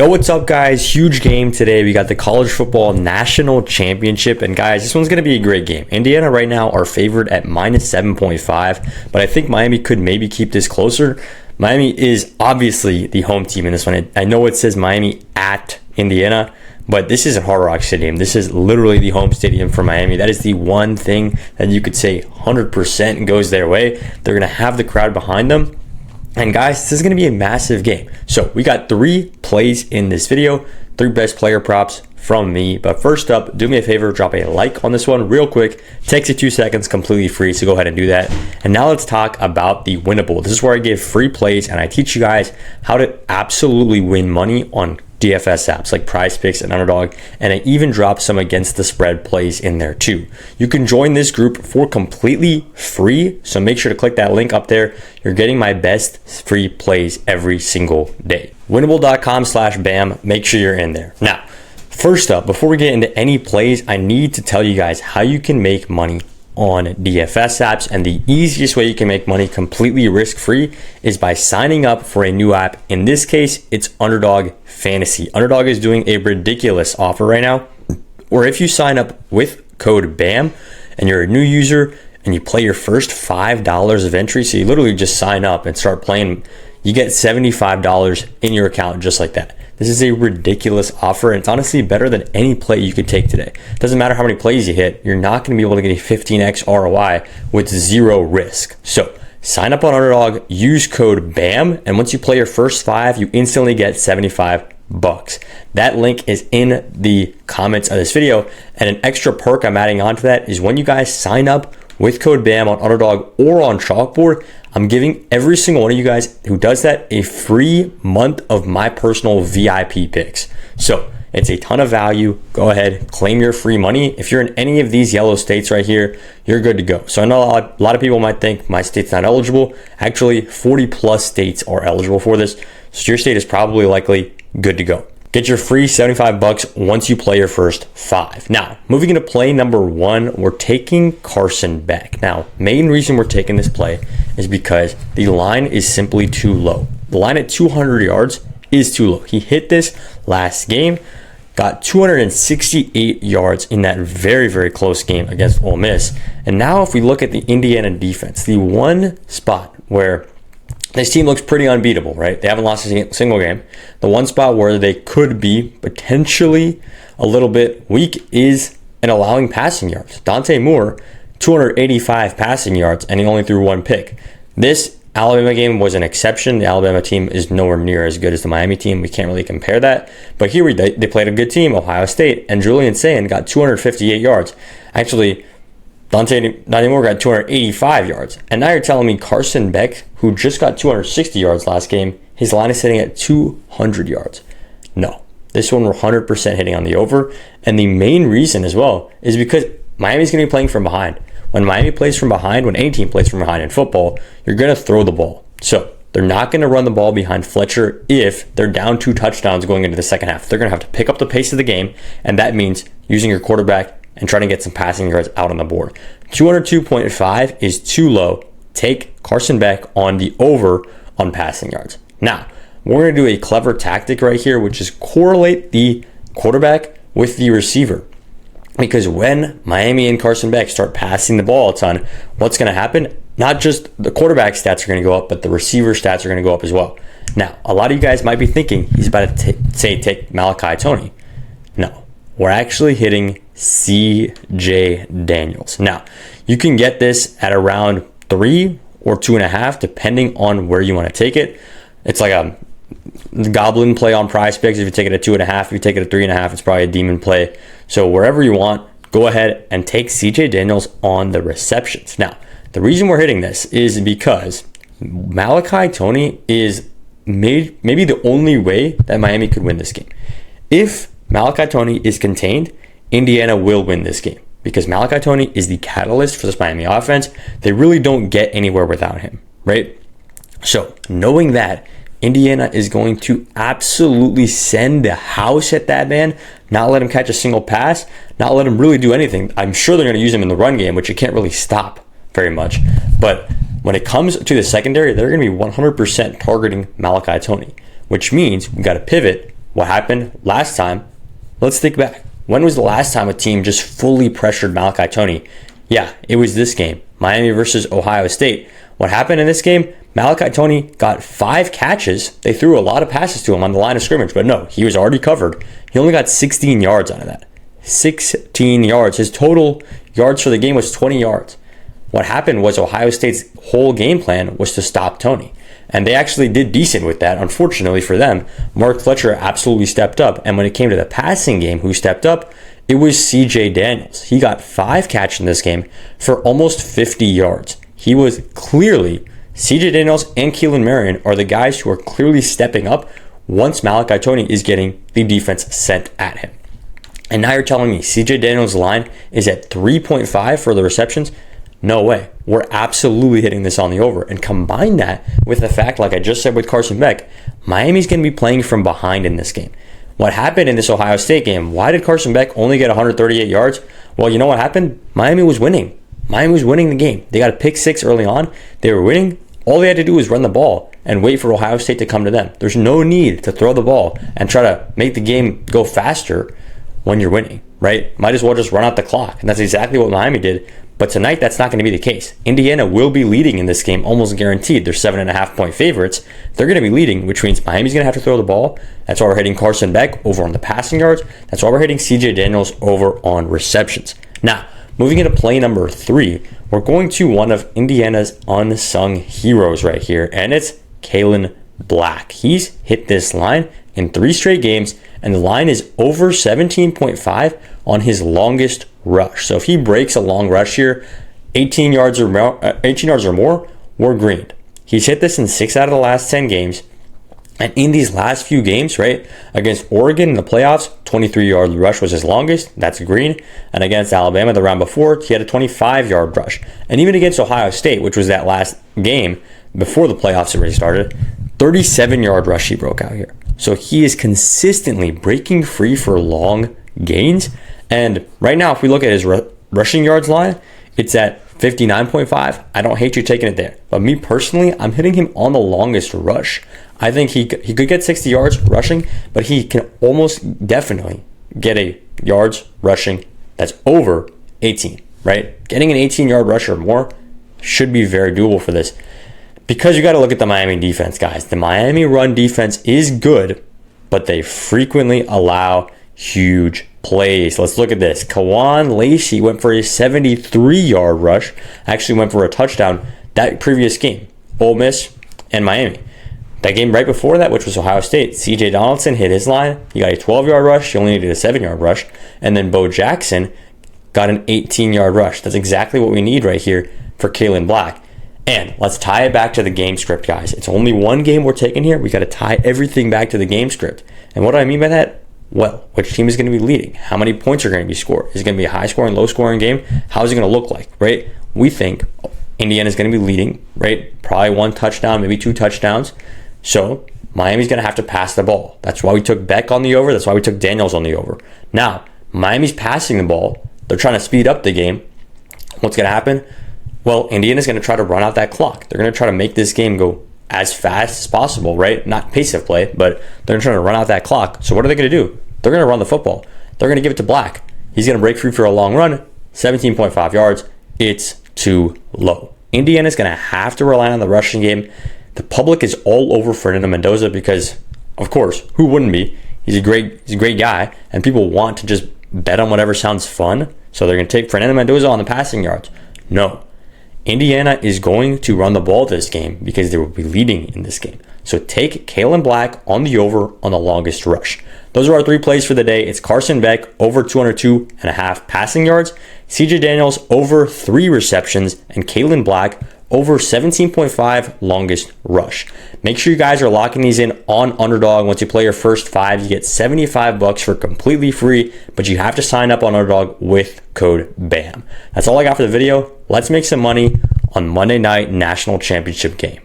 Yo, what's up, guys? Huge game today. We got the college football national championship, and guys, this one's going to be a great game. Indiana right now are favored at minus 7.5, but I think Miami could maybe keep this closer. Miami is obviously the home team in this one. I know it says Miami at Indiana, but this isn't Hard Rock Stadium. This is literally the home stadium for Miami. That is the one thing that you could say 100% goes their way. They're going to have the crowd behind them. And guys, this is going to be a massive game. So we got 3 plays in this video, 3 best player props from me. But first up, do me a favor, drop a like on this one real quick. Takes you 2 seconds, completely free, so go ahead and do that. And now let's talk about the winnable. This is where I give free plays and I teach you guys how to absolutely win money on DFS apps like Prizepicks and Underdog, and I even drop some against the spread plays in there too. You can join this group for completely free, so make sure to click that link up there. You're getting my best free plays every single day. Winnable.com/bam. Make sure you're in there. Now, first up, before we get into any plays, I need to tell you guys how you can make money on DFS apps, and the easiest way you can make money completely risk-free is by signing up for a new app. In this case, it's Underdog Fantasy. Underdog is doing a ridiculous offer right now, where if you sign up with code BAM and you're a new user and you play your first $5 of entry, so you literally just sign up and start playing, you get $75 in your account just like that. This is a ridiculous offer, and it's honestly better than any play you could take today. It doesn't matter how many plays you hit, you're not going to be able to get a 15x ROI with zero risk. So sign up on Underdog, use code BAM, and once you play your first 5, you instantly get $75. That link is in the comments of this video, and an extra perk I'm adding on to that is when you guys sign up with code BAM on Underdog or on Chalkboard, I'm giving every single one of you guys who does that a free month of my personal VIP picks. So it's a ton of value. Go ahead, claim your free money. If you're in any of these yellow states right here, you're good to go. So I know a lot of people might think my state's not eligible. Actually, 40 plus states are eligible for this. So your state is probably likely good to go. Get your free $75 once you play your first 5. Now, moving into play number 1, we're taking Carson Beck. Now, main reason we're taking this play is because the line is simply too low. The line at 200 yards is too low. He hit this last game, got 268 yards in that very, very close game against Ole Miss. And now if we look at the Indiana defense, the one spot where this team looks pretty unbeatable, right? They haven't lost a single game. The one spot where they could be potentially a little bit weak is in allowing passing yards. Dante Moore, 285 passing yards, and he only threw 1 pick. This Alabama game was an exception. The Alabama team is nowhere near as good as the Miami team. We can't really compare that. But here they played a good team, Ohio State, and Julian Sayin got 258 yards. Actually, Dante Moore got 285 yards. And now you're telling me Carson Beck, who just got 260 yards last game, his line is sitting at 200 yards. No, this one we're 100% hitting on the over. And the main reason as well is because Miami's going to be playing from behind. When Miami plays from behind, when any team plays from behind in football, you're going to throw the ball. So they're not going to run the ball behind Fletcher if they're down 2 touchdowns going into the second half. They're going to have to pick up the pace of the game, and that means using your quarterback and trying to get some passing yards out on the board. 202.5 is too low. Take Carson Beck on the over on passing yards. Now, we're going to do a clever tactic right here, which is correlate the quarterback with the receiver. Because when Miami and Carson Beck start passing the ball a ton, what's going to happen? Not just the quarterback stats are going to go up, but the receiver stats are going to go up as well. Now, a lot of you guys might be thinking he's about to take Malachi Toney. No, we're actually hitting CJ Daniels. Now, you can get this at around 3 or 2.5, depending on where you want to take it. It's like a goblin play on Prizepicks. If you take it at 2.5, if you take it at 3.5, it's probably a demon play. So wherever you want, go ahead and take CJ Daniels on the receptions. Now, the reason we're hitting this is because Malachi Toney is maybe the only way that Miami could win this game. If Malachi Toney is contained, Indiana will win this game because Malachi Toney is the catalyst for this Miami offense. They really don't get anywhere without him, right? So knowing that, Indiana is going to absolutely send the house at that man, not let him catch a single pass, not let him really do anything. I'm sure they're going to use him in the run game, which you can't really stop very much. But when it comes to the secondary, they're going to be 100% targeting Malachi Toney, which means we got to pivot what happened last time? Let's think back. When was the last time a team just fully pressured Malachi Toney? Yeah, it was this game, Miami versus Ohio State. What happened in this game? Malachi Toney got 5 catches. They threw a lot of passes to him on the line of scrimmage, but no, he was already covered. He only got 16 yards out of that. 16 yards. His total yards for the game was 20 yards. What happened was Ohio State's whole game plan was to stop Toney. And they actually did decent with that. Unfortunately for them, Mark Fletcher absolutely stepped up. And when it came to the passing game, who stepped up? It was CJ Daniels. He got 5 catches in this game for almost 50 yards. He was clearly, CJ Daniels and Keelan Marion are the guys who are clearly stepping up once Malachi Toney is getting the defense sent at him. And now you're telling me CJ Daniels' line is at 3.5 for the receptions? No way. We're absolutely hitting this on the over. And combine that with the fact, like I just said with Carson Beck, Miami's going to be playing from behind in this game. What happened in this Ohio State game? Why did Carson Beck only get 138 yards? Well, you know what happened? Miami was winning. Miami was winning the game. They got a pick 6 early on. They were winning. All they had to do was run the ball and wait for Ohio State to come to them. There's no need to throw the ball and try to make the game go faster when you're winning, right? Might as well just run out the clock. And that's exactly what Miami did. But tonight, that's not going to be the case. Indiana will be leading in this game, almost guaranteed. They're 7.5-point favorites. They're going to be leading, which means Miami's going to have to throw the ball. That's why we're hitting Carson Beck over on the passing yards. That's why we're hitting CJ Daniels over on receptions. Now, moving into play number 3, we're going to one of Indiana's unsung heroes right here, and it's Kalen Black. He's hit this line in 3 straight games, and the line is over 17.5 on his longest rush. So if he breaks a long rush here, 18 yards or more, we're greened. He's hit this in 6 out of the last 10 games. And in these last few games, right, against Oregon in the playoffs, 23-yard rush was his longest. That's green. And against Alabama the round before, he had a 25-yard rush. And even against Ohio State, which was that last game before the playoffs already started, 37-yard rush he broke out here. So he is consistently breaking free for long gains. And right now, if we look at his rushing yards line, it's at 59.5. I don't hate you taking it there. But me personally, I'm hitting him on the longest rush. I think he could get 60 yards rushing, but he can almost definitely get a yards rushing that's over 18, right? Getting an 18-yard rush or more should be very doable for this. Because you got to look at the Miami defense, guys. The Miami run defense is good, but they frequently allow huge plays. Let's look at this. Kawan Lacey went for a 73-yard rush. Actually went for a touchdown that previous game. Ole Miss and Miami. That game right before that, which was Ohio State, CJ Donaldson hit his line. He got a 12-yard rush. He only needed a 7-yard rush. And then Bo Jackson got an 18-yard rush. That's exactly what we need right here for Kalen Black. And let's tie it back to the game script, guys. It's only one game we're taking here. We got to tie everything back to the game script. And what do I mean by that? Well, which team is going to be leading? How many points are going to be scored? Is it going to be a high-scoring, low-scoring game? How is it going to look like, right? We think Indiana is going to be leading, right? Probably 1 touchdown, maybe 2 touchdowns. So Miami's going to have to pass the ball. That's why we took Beck on the over. That's why we took Daniels on the over. Now, Miami's passing the ball. They're trying to speed up the game. What's going to happen? Well, Indiana's going to try to run out that clock. They're going to try to make this game go as fast as possible, right? Not pace of play, but they're trying to run out that clock. So what are they going to do? They're going to run the football. They're going to give it to Black. He's going to break free for a long run. 17.5 yards. It's too low. Indiana's going to have to rely on the rushing game. The public is all over Fernando Mendoza because, of course, who wouldn't be? He's a great guy, and people want to just bet on whatever sounds fun. So they're going to take Fernando Mendoza on the passing yards. No. Indiana is going to run the ball this game because they will be leading in this game. So take Kalen Black on the over on the longest rush. Those are our 3 plays for the day. It's Carson Beck over 202.5 passing yards, CJ Daniels over 3 receptions, and Kalen Black over 17.5 longest rush. Make sure you guys are locking these in on Underdog. Once you play your first 5, you get $75 for completely free, but you have to sign up on Underdog with code BAM. That's all I got for the video. Let's make some money on Monday night national championship game.